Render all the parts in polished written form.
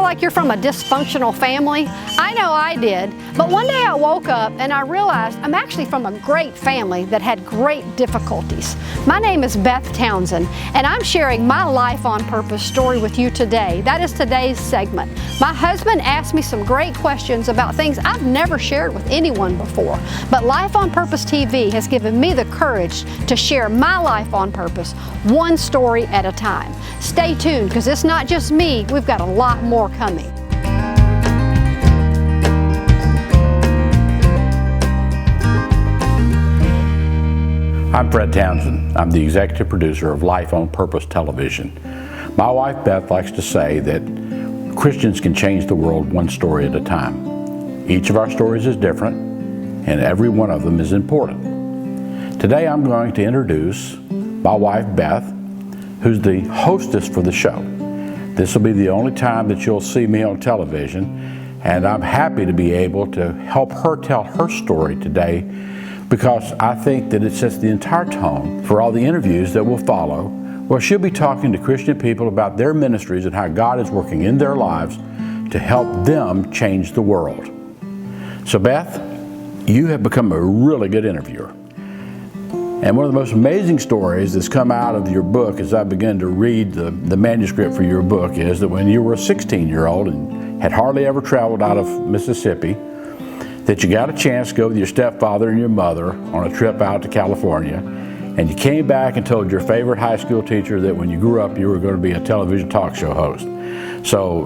like you're from a dysfunctional family? I know I did, but one day I woke up and I realized I'm actually from a great family that had great difficulties. My name is Beth Townsend, and I'm sharing my Life on Purpose story with you today. That is today's segment. My husband asked me some great questions about things I've never shared with anyone before, but Life on Purpose TV has given me the courage to share my life on purpose, one story at a time. Stay tuned, because it's not just me, we've got a lot more coming. I'm Beth Townsend. I'm the executive producer of Life on Purpose Television. My wife Beth likes to say that Christians can change the world one story at a time. Each of our stories is different, and every one of them is important. Today I'm going to introduce my wife Beth, who's the hostess for the show. This will be the only time that you'll see me on television, and I'm happy to be able to help her tell her story today, because I think that it sets the entire tone for all the interviews that will follow, where she'll be talking to Christian people about their ministries and how God is working in their lives to help them change the world. So Beth, you have become a really good interviewer. And one of the most amazing stories that's come out of your book as I began to read the manuscript for your book is that when you were a 16-year-old and had hardly ever traveled out of Mississippi, that you got a chance to go with your stepfather and your mother on a trip out to California, and you came back and told your favorite high school teacher that when you grew up you were going to be a television talk show host. So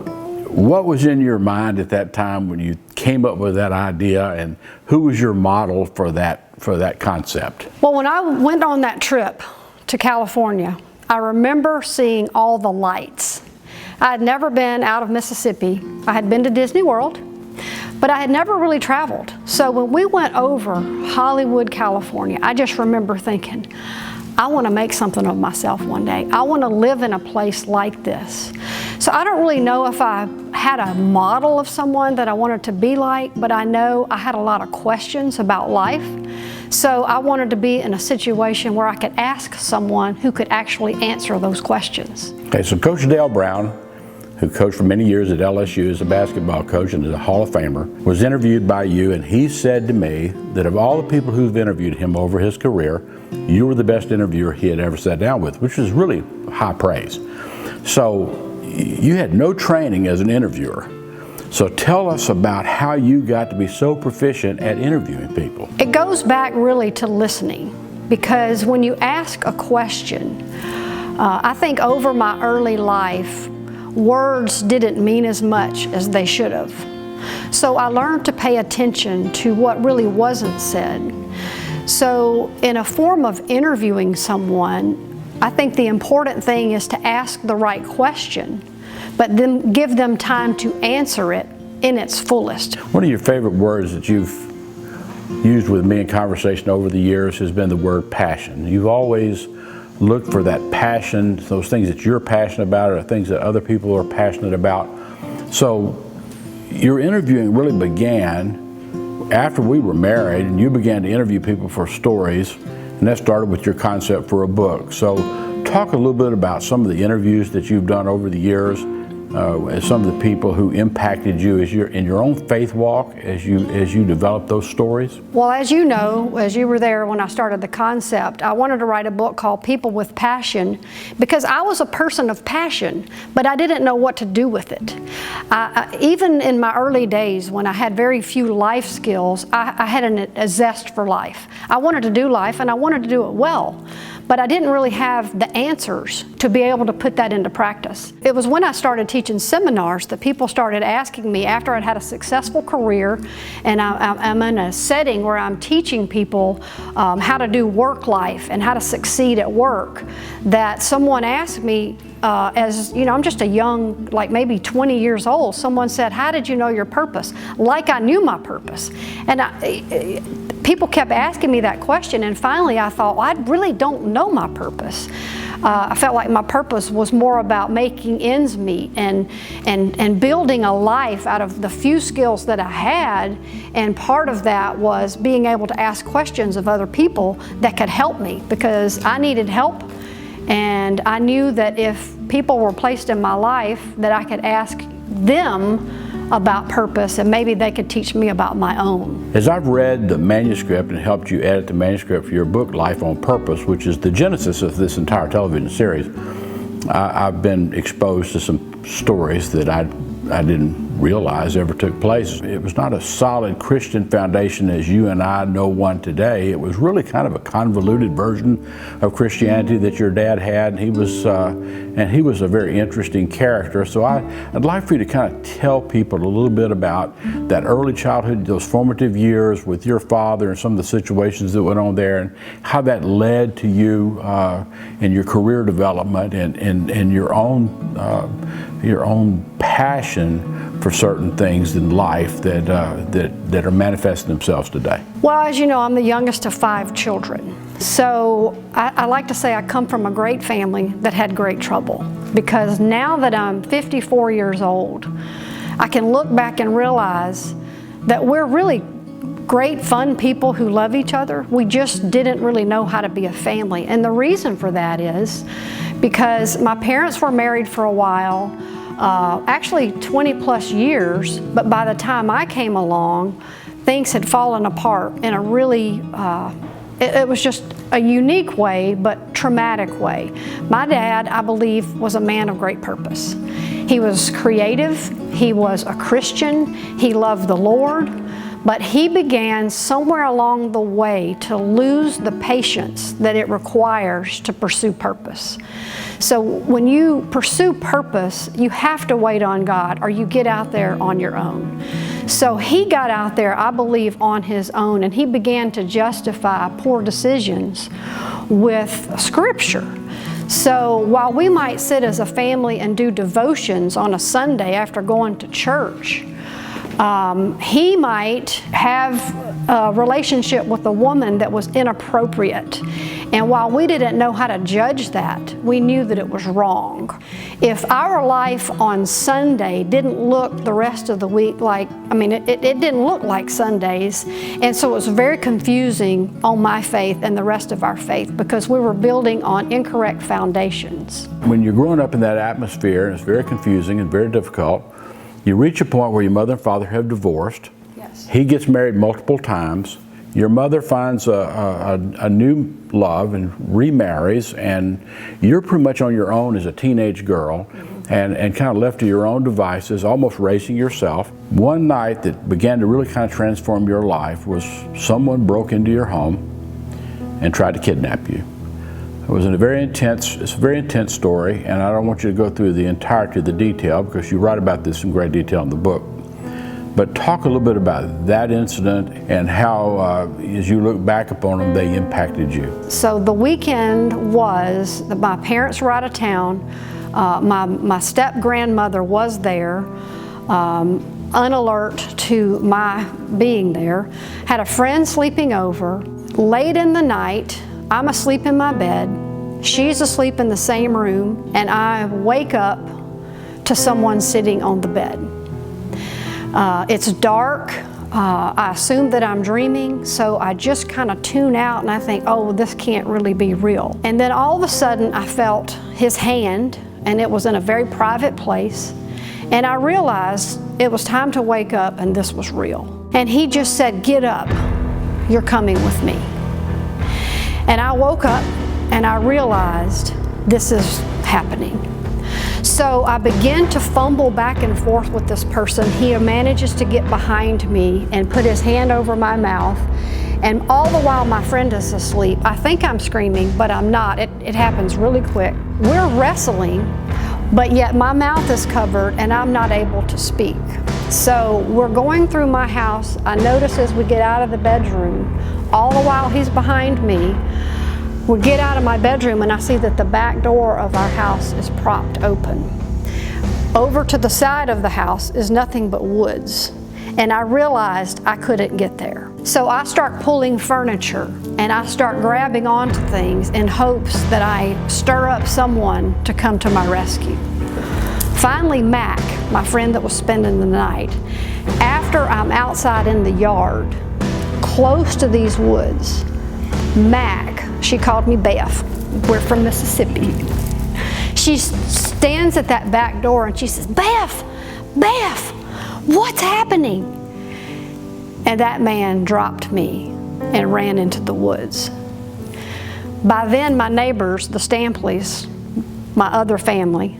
what was in your mind at that time when you came up with that idea, and who was your model for that concept? Well, when I went on that trip to California, I remember seeing all the lights. I had never been out of Mississippi. I had been to Disney World, but I had never really traveled. So when we went over Hollywood, California, I just remember thinking, I want to make something of myself one day. I want to live in a place like this. So I don't really know if I had a model of someone that I wanted to be like, but I know I had a lot of questions about life. So I wanted to be in a situation where I could ask someone who could actually answer those questions. Okay, so Coach Dale Brown, who coached for many years at LSU as a basketball coach and is a Hall of Famer, was interviewed by you, and he said to me that of all the people who've interviewed him over his career, you were the best interviewer he had ever sat down with, which was really high praise. So you had no training as an interviewer. So tell us about how you got to be so proficient at interviewing people. It goes back really to listening, because when you ask a question, I think over my early life, words didn't mean as much as they should have. So I learned to pay attention to what really wasn't said. So in a form of interviewing someone, I think the important thing is to ask the right question, but then give them time to answer it in its fullest. One of your favorite words that you've used with me in conversation over the years has been the word passion. You've always looked for that passion, those things that you're passionate about or things that other people are passionate about. So your interviewing really began after we were married, and you began to interview people for stories, and that started with your concept for a book. So talk a little bit about some of the interviews that you've done over the years, some of the people who impacted you in your own faith walk as you developed those stories. Well, as you know, as you were there when I started the concept, I wanted to write a book called People with Passion, because I was a person of passion, but I didn't know what to do with it. Even in my early days, when I had very few life skills, I had a zest for life. I wanted to do life, and I wanted to do it well. But I didn't really have the answers to be able to put that into practice. It was when I started teaching seminars that people started asking me, after I'd had a successful career and I'm in a setting where I'm teaching people how to do work life and how to succeed at work, that someone asked me, as you know, I'm just a young, like maybe 20 years old, someone said, how did you know your purpose? Like I knew my purpose. And people kept asking me that question, and finally I thought, well, I really don't know my purpose. I felt like my purpose was more about making ends meet and building a life out of the few skills that I had, and part of that was being able to ask questions of other people that could help me, because I needed help, and I knew that if people were placed in my life that I could ask them about purpose, and maybe they could teach me about my own. As I've read the manuscript and helped you edit the manuscript for your book, Life on Purpose, which is the genesis of this entire television series, I've been exposed to some stories that I didn't realize ever took place. It was not a solid Christian foundation as you and I know one today. It was really kind of a convoluted version of Christianity that your dad had. He was a very interesting character. So I'd like for you to kind of tell people a little bit about that early childhood, those formative years with your father and some of the situations that went on there, and how that led to you in your career development and your own passion for certain things in life that are manifesting themselves today. Well, as you know, I'm the youngest of 5 children. So I like to say I come from a great family that had great trouble, because now that I'm 54 years old, I can look back and realize that we're really great, fun people who love each other. We just didn't really know how to be a family. And the reason for that is because my parents were married for a while, actually 20 plus years, but by the time I came along, things had fallen apart in a really, it was just a unique way, but traumatic way. My dad, I believe, was a man of great purpose. He was creative, he was a Christian, he loved the Lord, but he began somewhere along the way to lose the patience that it requires to pursue purpose. So when you pursue purpose, you have to wait on God, or you get out there on your own. So he got out there, I believe, on his own, and he began to justify poor decisions with Scripture. So while we might sit as a family and do devotions on a Sunday after going to church, he might have a relationship with a woman that was inappropriate. And while we didn't know how to judge that, we knew that it was wrong. If our life on Sunday didn't look the rest of the week like, it didn't look like Sundays. And so it was very confusing on my faith and the rest of our faith, because we were building on incorrect foundations. When you're growing up in that atmosphere, and it's very confusing and very difficult, you reach a point where your mother and father have divorced. Yes. He gets married multiple times. Your mother finds a new love and remarries, and you're pretty much on your own as a teenage girl, and kind of left to your own devices, almost raising yourself. One night that began to really kind of transform your life was someone broke into your home and tried to kidnap you. It was it's a very intense story, and I don't want you to go through the entirety of the detail, because you write about this in great detail in the book. But talk a little bit about that incident and how, as you look back upon them, they impacted you. So the weekend was that my parents were out of town. My step-grandmother was there, unalert to my being there. Had a friend sleeping over. Late in the night, I'm asleep in my bed. She's asleep in the same room, and I wake up to someone sitting on the bed. It's dark. I assume that I'm dreaming, so I just kind of tune out and I think, oh, this can't really be real. And then all of a sudden I felt his hand, and it was in a very private place, and I realized it was time to wake up and this was real. And he just said, "Get up, you're coming with me." And I woke up and I realized this is happening. So I began to fumble back and forth with this person. He manages to get behind me and put his hand over my mouth. And all the while my friend is asleep. I think I'm screaming, but I'm not. It happens really quick. We're wrestling, but yet my mouth is covered and I'm not able to speak. So we're going through my house. I notice as we get out of the bedroom, all the while he's behind me, we get out of my bedroom and I see that the back door of our house is propped open. Over to the side of the house is nothing but woods. And I realized I couldn't get there. So I start pulling furniture and I start grabbing onto things in hopes that I stir up someone to come to my rescue. Finally, Mac, my friend that was spending the night, after I'm outside in the yard, close to these woods, Mac, she called me Beth. We're from Mississippi. She stands at that back door and she says, "Beth, Beth, what's happening? And that man dropped me and ran into the woods. By then, my neighbors, the Stampleys, my other family,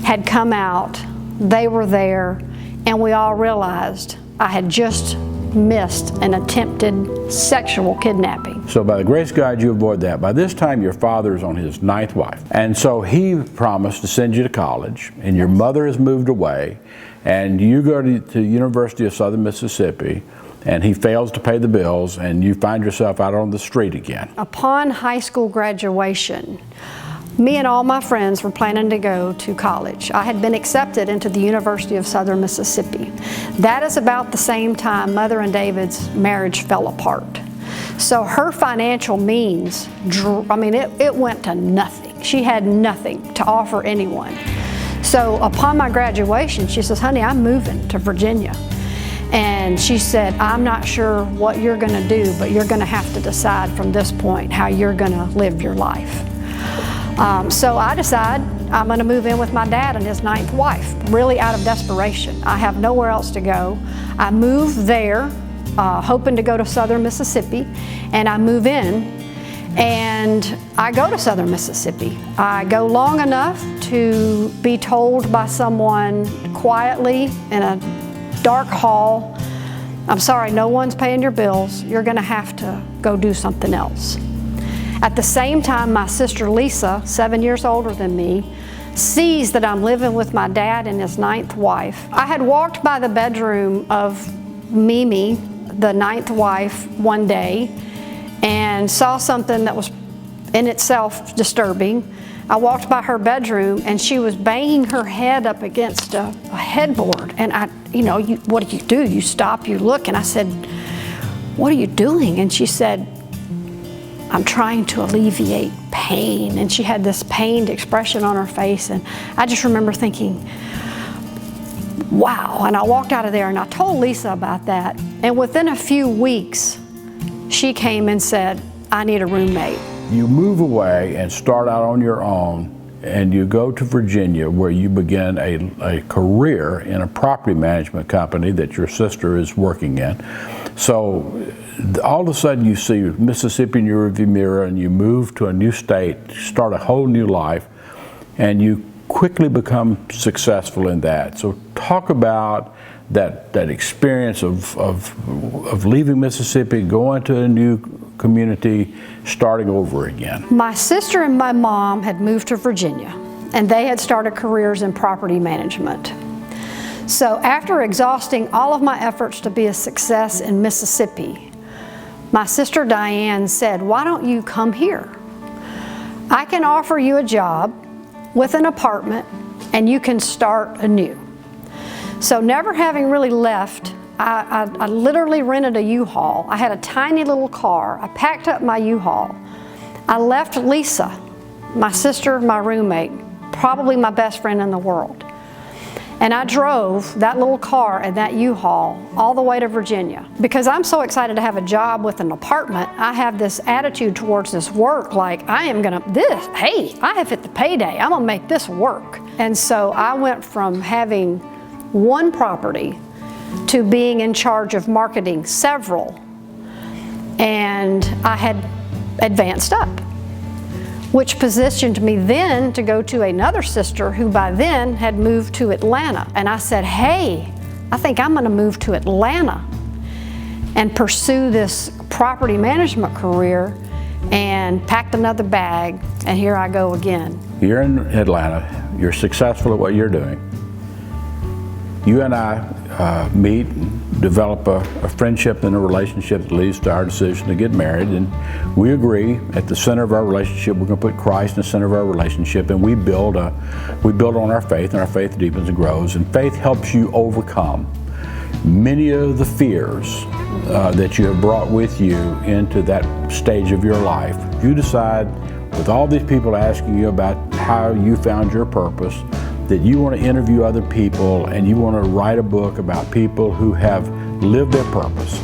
had come out. They were there, and we all realized I had just missed an attempted sexual kidnapping. So by the grace of God, you avoid that. By this time, your father's on his 9th wife. And so he promised to send you to college, and your mother has moved away, and you go to University of Southern Mississippi, and he fails to pay the bills, and you find yourself out on the street again. Upon high school graduation, me and all my friends were planning to go to college. I had been accepted into the University of Southern Mississippi. That is about the same time Mother and David's marriage fell apart. So her financial means, it went to nothing. She had nothing to offer anyone. So upon my graduation, she says, honey, I'm moving to Virginia. And she said, I'm not sure what you're gonna do, but you're gonna have to decide from this point how you're gonna live your life. So I decide I'm going to move in with my dad and his 9th wife, really out of desperation. I have nowhere else to go. I move there, hoping to go to Southern Mississippi, and I move in, and I go to Southern Mississippi. I go long enough to be told by someone quietly in a dark hall, I'm sorry, no one's paying your bills. You're going to have to go do something else. At the same time, my sister Lisa, 7 years older than me, sees that I'm living with my dad and his 9th wife. I had walked by the bedroom of Mimi, the 9th wife, one day and saw something that was in itself disturbing. I walked by her bedroom and she was banging her head up against a headboard. And what do? You stop, you look, and I said, what are you doing? And she said, I'm trying to alleviate pain. And she had this pained expression on her face. And I just remember thinking, wow. And I walked out of there and I told Lisa about that. And within a few weeks, she came and said, I need a roommate. You move away and start out on your own, and you go to Virginia where you begin a career in a property management company that your sister is working in. So all of a sudden you see Mississippi in your rearview mirror, and you move to a new state, start a whole new life, and you quickly become successful in that. So talk about that experience of leaving Mississippi, going to a new community, starting over again. My sister and my mom had moved to Virginia, and they had started careers in property management. So after exhausting all of my efforts to be a success in Mississippi, my sister Diane said, why don't you come here? I can offer you a job with an apartment, and you can start anew. So never having really left, I literally rented a U-Haul. I had a tiny little car. I packed up my U-Haul. I left Lisa, my sister, my roommate, probably my best friend in the world. And I drove that little car and that U-Haul all the way to Virginia. Because I'm so excited to have a job with an apartment, I have this attitude towards this work, like I have hit the payday, I'm gonna make this work. And so I went from having one property to being in charge of marketing several, and I had advanced up, which positioned me then to go to another sister who by then had moved to Atlanta. And I said, hey, I think I'm gonna move to Atlanta and pursue this property management career, and packed another bag, and here I go again. You're in Atlanta, you're successful at what you're doing. You and I meet and develop a friendship and a relationship that leads to our decision to get married, and we agree at the center of our relationship we're going to put Christ in the center of our relationship, and we build on our faith, and our faith deepens and grows, and faith helps you overcome many of the fears that you have brought with you into that stage of your life. If you decide, with all these people asking you about how you found your purpose, that you want to interview other people and you want to write a book about people who have lived their purpose.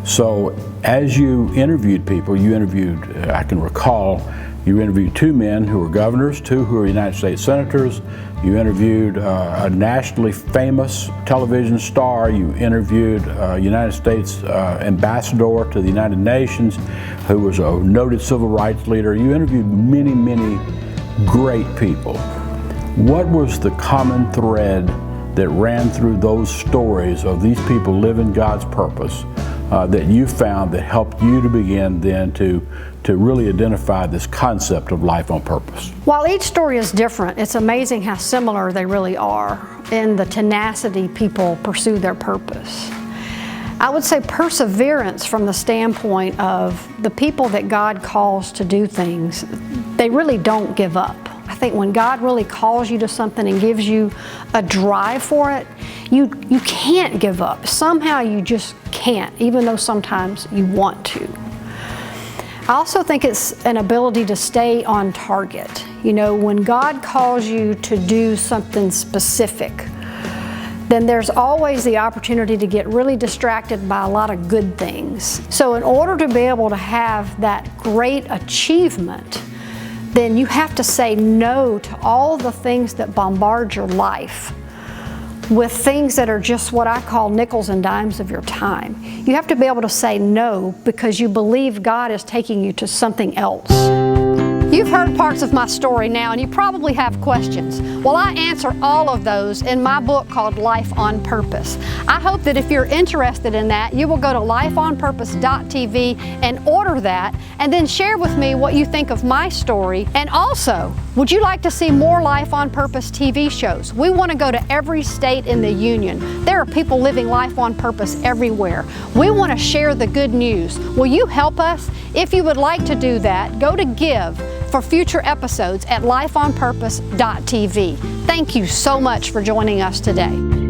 So as you interviewed people, I can recall You interviewed 2 men who were governors, 2 who were United States senators. You interviewed a nationally famous television star. You interviewed a United States ambassador to the United Nations who was a noted civil rights leader. You interviewed many, many great people. What was the common thread that ran through those stories of these people living God's purpose that you found that helped you to begin then to really identify this concept of life on purpose? While each story is different, it's amazing how similar they really are in the tenacity people pursue their purpose. I would say perseverance from the standpoint of the people that God calls to do things, they really don't give up. I think when God really calls you to something and gives you a drive for it, you can't give up. Somehow you just can't, even though sometimes you want to. I also think it's an ability to stay on target. You know, when God calls you to do something specific, then there's always the opportunity to get really distracted by a lot of good things. So in order to be able to have that great achievement, then you have to say no to all the things that bombard your life with things that are just what I call nickels and dimes of your time. You have to be able to say no because you believe God is taking you to something else. You've heard parts of my story now and you probably have questions. Well, I answer all of those in my book called Life on Purpose. I hope that if you're interested in that, you will go to lifeonpurpose.tv and order that and then share with me what you think of my story. And also, would you like to see more Life on Purpose TV shows? We want to go to every state in the union. There are people living life on purpose everywhere. We want to share the good news. Will you help us? If you would like to do that, go to Give for future episodes at lifeonpurpose.tv. Thank you so much for joining us today.